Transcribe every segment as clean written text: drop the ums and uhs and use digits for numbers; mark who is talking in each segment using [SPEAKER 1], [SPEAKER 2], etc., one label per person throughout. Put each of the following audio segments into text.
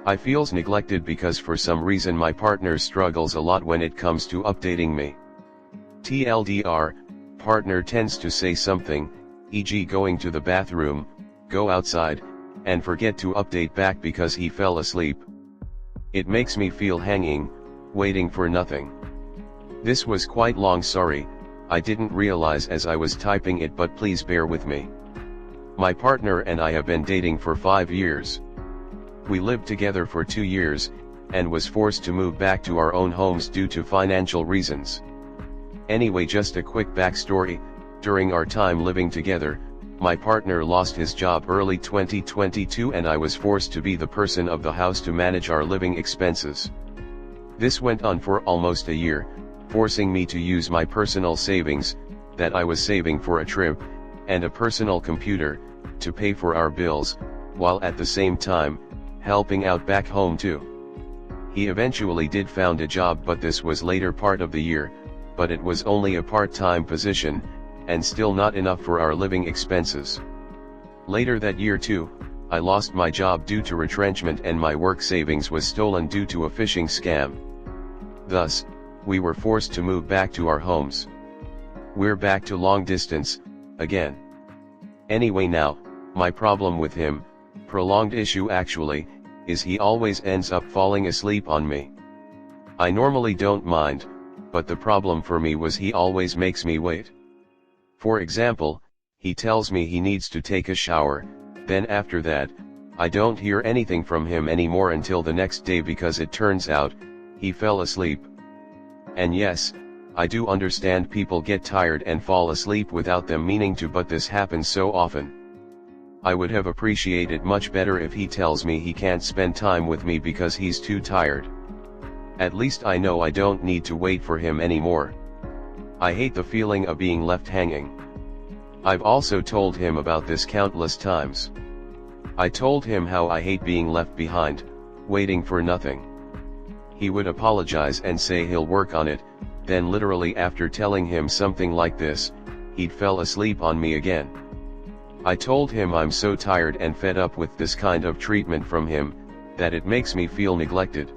[SPEAKER 1] I feels neglected because for some reason my partner struggles a lot when it comes to updating me. TLDR, partner tends to say something, e.g. going to the bathroom, go outside, and forget to update back because he fell asleep. It makes me feel hanging, waiting for nothing. This was quite long, sorry, I didn't realize as I was typing it, but please bear with me. My partner and I have been dating for 5 years. We lived together for 2 years, and was forced to move back to our own homes due to financial reasons. Anyway, just a quick backstory, during our time living together, my partner lost his job early 2022 and I was forced to be the person of the house to manage our living expenses. This went on for almost a year, forcing me to use my personal savings, that I was saving for a trip, and a personal computer, to pay for our bills, while at the same time, helping out back home too. He eventually did found a job, but this was later part of the year, but it was only a part-time position, and still not enough for our living expenses. Later that year too, I lost my job due to retrenchment and my work savings was stolen due to a phishing scam. Thus, we were forced to move back to our homes. We're back to long distance, again. Anyway, now, my problem with him, prolonged issue actually, is he always ends up falling asleep on me. I normally don't mind, but the problem for me was he always makes me wait. For example, he tells me he needs to take a shower, then after that, I don't hear anything from him anymore until the next day because it turns out, he fell asleep. And yes, I do understand people get tired and fall asleep without them meaning to, but this happens so often. I would have appreciated much better if he tells me he can't spend time with me because he's too tired. At least I know I don't need to wait for him anymore. I hate the feeling of being left hanging. I've also told him about this countless times. I told him how I hate being left behind, waiting for nothing. He would apologize and say he'll work on it, then literally after telling him something like this, he'd fell asleep on me again. I told him I'm so tired and fed up with this kind of treatment from him, that it makes me feel neglected.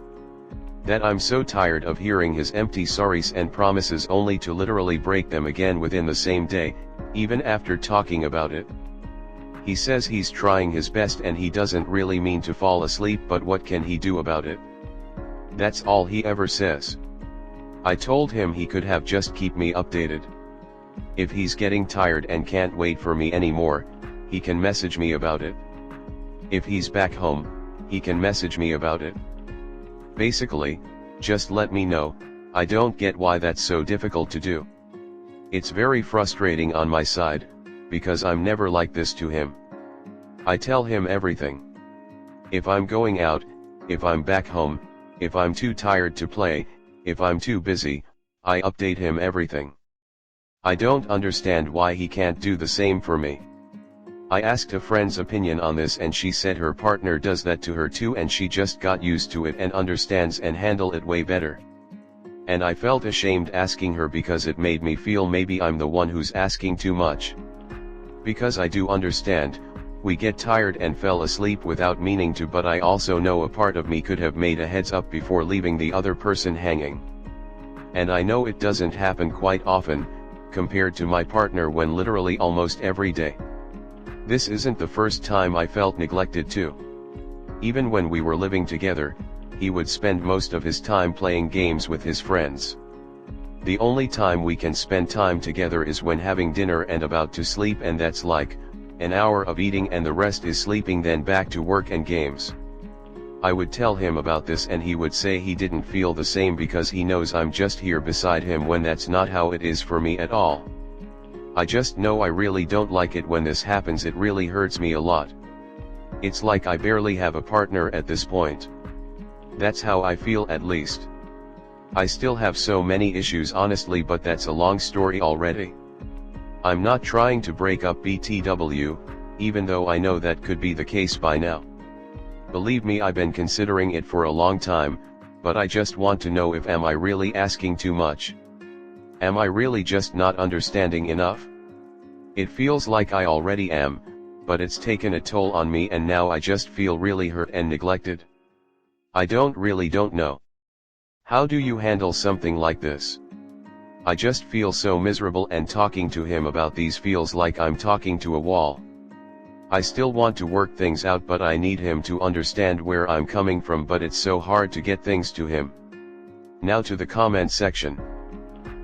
[SPEAKER 1] That I'm so tired of hearing his empty sorries and promises only to literally break them again within the same day, even after talking about it. He says he's trying his best and he doesn't really mean to fall asleep, but what can he do about it? That's all he ever says. I told him he could have just keep me updated. If he's getting tired and can't wait for me anymore, he can message me about it. If he's back home, he can message me about it. Basically, just let me know. I don't get why that's so difficult to do. It's very frustrating on my side, because I'm never like this to him. I tell him everything. If I'm going out, if I'm back home, if I'm too tired to play, if I'm too busy, I update him everything. I don't understand why he can't do the same for me. I asked a friend's opinion on this and she said her partner does that to her too and she just got used to it and understands and handle it way better. And I felt ashamed asking her because it made me feel maybe I'm the one who's asking too much. Because I do understand, we get tired and fell asleep without meaning to, but I also know a part of me could have made a heads up before leaving the other person hanging. And I know it doesn't happen quite often, compared to my partner when literally almost every day. This isn't the first time I felt neglected too. Even when we were living together, he would spend most of his time playing games with his friends. The only time we can spend time together is when having dinner and about to sleep, and that's like an hour of eating and the rest is sleeping, then back to work and games. I would tell him about this and he would say he didn't feel the same because he knows I'm just here beside him, when that's not how it is for me at all. I just know I really don't like it when this happens. It really hurts me a lot. It's like I barely have a partner at this point. That's how I feel, at least. I still have so many issues honestly, but that's a long story already. I'm not trying to break up BTW, even though I know that could be the case by now. Believe me, I've been considering it for a long time, but I just want to know if am I really asking too much? Am I really just not understanding enough? It feels like I already am, but it's taken a toll on me and now I just feel really hurt and neglected. I don't know. How do you handle something like this? I just feel so miserable, and talking to him about these feels like I'm talking to a wall. I still want to work things out, but I need him to understand where I'm coming from, but it's so hard to get things to him. Now to the comment section.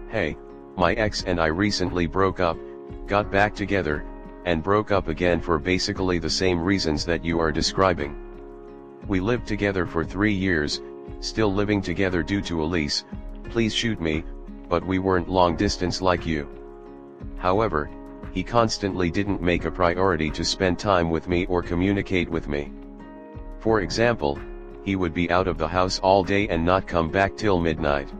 [SPEAKER 1] Hey, my ex and I recently broke up, got back together, and broke up again for basically the same reasons that you are describing. We lived together for 3 years, still living together due to a lease, please shoot me, but we weren't long distance like you. However, he constantly didn't make a priority to spend time with me or communicate with me. For example, he would be out of the house all day and not come back till midnight.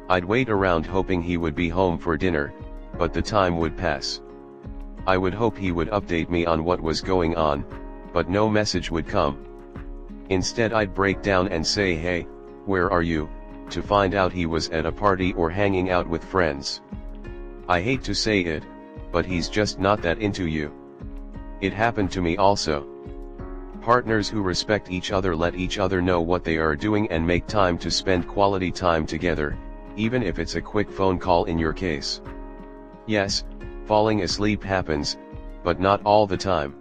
[SPEAKER 1] I'd wait around hoping he would be home for dinner, but the time would pass. I would hope he would update me on what was going on, but no message would come. Instead, I'd break down and say, "Hey, where are you?" to find out he was at a party or hanging out with friends. I hate to say it, but he's just not that into you. It happened to me also. Partners who respect each other let each other know what they are doing and make time to spend quality time together, even if it's a quick phone call in your case. Yes, falling asleep happens, but not all the time.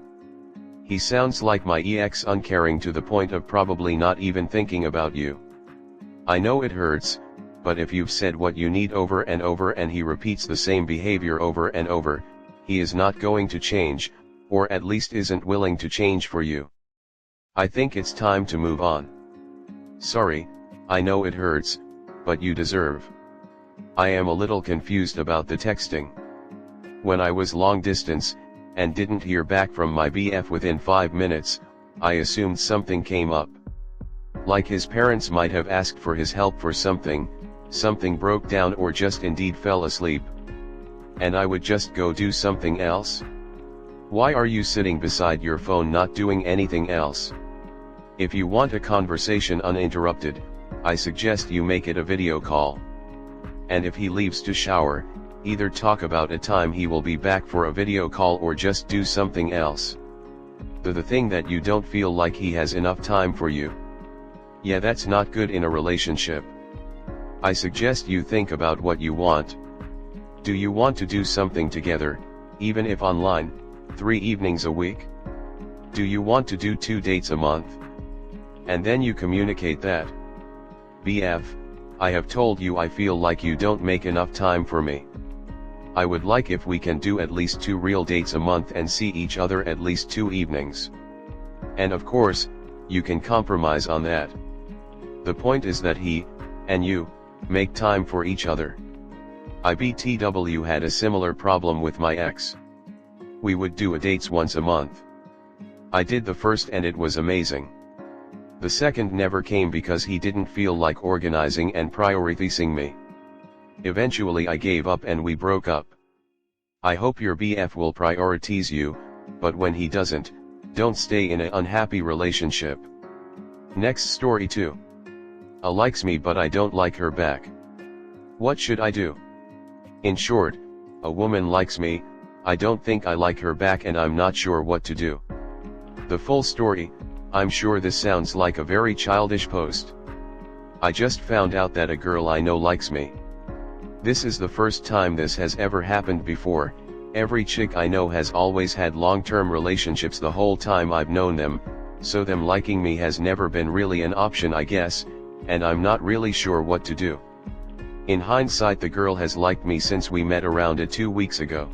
[SPEAKER 1] He sounds like my ex, uncaring to the point of probably not even thinking about you. I know it hurts, but if you've said what you need over and over and he repeats the same behavior over and over, he is not going to change, or at least isn't willing to change for you. I think it's time to move on. Sorry, I know it hurts, but you deserve. I am a little confused about the texting. When I was long distance, and didn't hear back from my BF within 5 minutes, I assumed something came up. Like his parents might have asked for his help for something broke down, or just indeed fell asleep. And I would just go do something else? Why are you sitting beside your phone not doing anything else? If you want a conversation uninterrupted, I suggest you make it a video call. And if he leaves to shower, either talk about a time he will be back for a video call or just do something else. The thing that you don't feel like he has enough time for you. Yeah, that's not good in a relationship. I suggest you think about what you want. Do you want to do something together, even if online, 3 evenings a week? Do you want to do 2 dates a month? And then you communicate that. BF, I have told you I feel like you don't make enough time for me. I would like if we can do at least 2 real dates a month and see each other at least 2 evenings. And of course, you can compromise on that. The point is that he, and you, make time for each other. IBTW had a similar problem with my ex. We would do a dates once a month. I did the first and it was amazing. The second never came because he didn't feel like organizing and prioritizing me. Eventually I gave up and we broke up. I hope your BF will prioritize you, but when he doesn't, don't stay in an unhappy relationship. Next story 2. A likes me but I don't like her back. What should I do? In short, a woman likes me, I don't think I like her back and I'm not sure what to do. The full story. I'm sure this sounds like a very childish post. I just found out that a girl I know likes me. This is the first time this has ever happened before. Every chick I know has always had long-term relationships the whole time I've known them, so them liking me has never been really an option, I guess, and I'm not really sure what to do. In hindsight, the girl has liked me since we met around 2 weeks ago.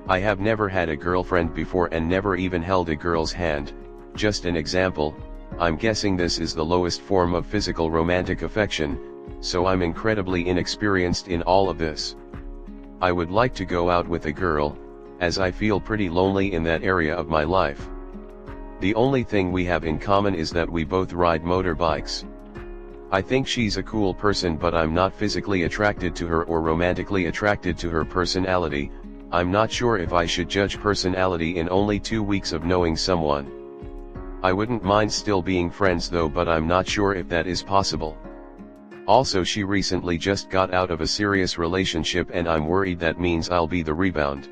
[SPEAKER 1] I have never had a girlfriend before and never even held a girl's hand. Just an example, I'm guessing this is the lowest form of physical romantic affection, so I'm incredibly inexperienced in all of this. I would like to go out with a girl, as I feel pretty lonely in that area of my life. The only thing we have in common is that we both ride motorbikes. I think she's a cool person, but I'm not physically attracted to her or romantically attracted to her personality. I'm not sure if I should judge personality in only 2 weeks of knowing someone. I wouldn't mind still being friends though, but I'm not sure if that is possible. Also, she recently just got out of a serious relationship and I'm worried that means I'll be the rebound.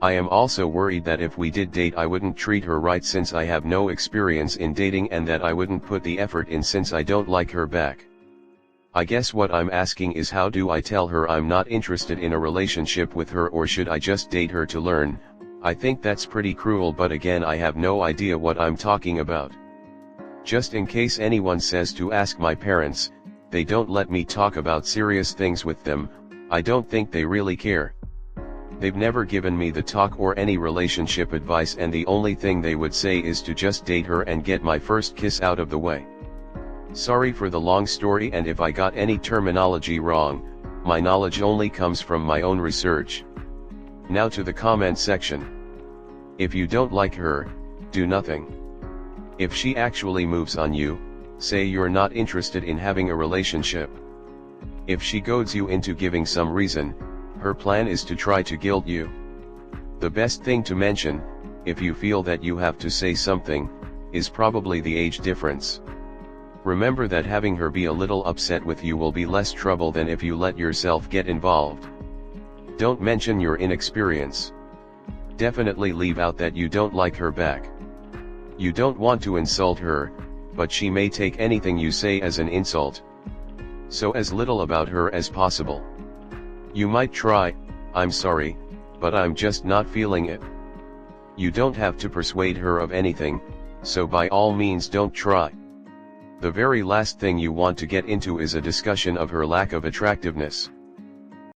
[SPEAKER 1] I am also worried that if we did date I wouldn't treat her right since I have no experience in dating, and that I wouldn't put the effort in since I don't like her back. I guess what I'm asking is, how do I tell her I'm not interested in a relationship with her, or should I just date her to learn? I think that's pretty cruel, but again I have no idea what I'm talking about. Just in case anyone says to ask my parents, they don't let me talk about serious things with them. I don't think they really care. They've never given me the talk or any relationship advice, and the only thing they would say is to just date her and get my first kiss out of the way. Sorry for the long story, and if I got any terminology wrong, my knowledge only comes from my own research. Now to the comment section. If you don't like her, do nothing. If she actually moves on you, say you're not interested in having a relationship. If she goads you into giving some reason, her plan is to try to guilt you. The best thing to mention, if you feel that you have to say something, is probably the age difference. Remember that having her be a little upset with you will be less trouble than if you let yourself get involved. Don't mention your inexperience. Definitely leave out that you don't like her back. You don't want to insult her, but she may take anything you say as an insult. So as little about her as possible. You might try, "I'm sorry, but I'm just not feeling it." You don't have to persuade her of anything, so by all means don't try. The very last thing you want to get into is a discussion of her lack of attractiveness.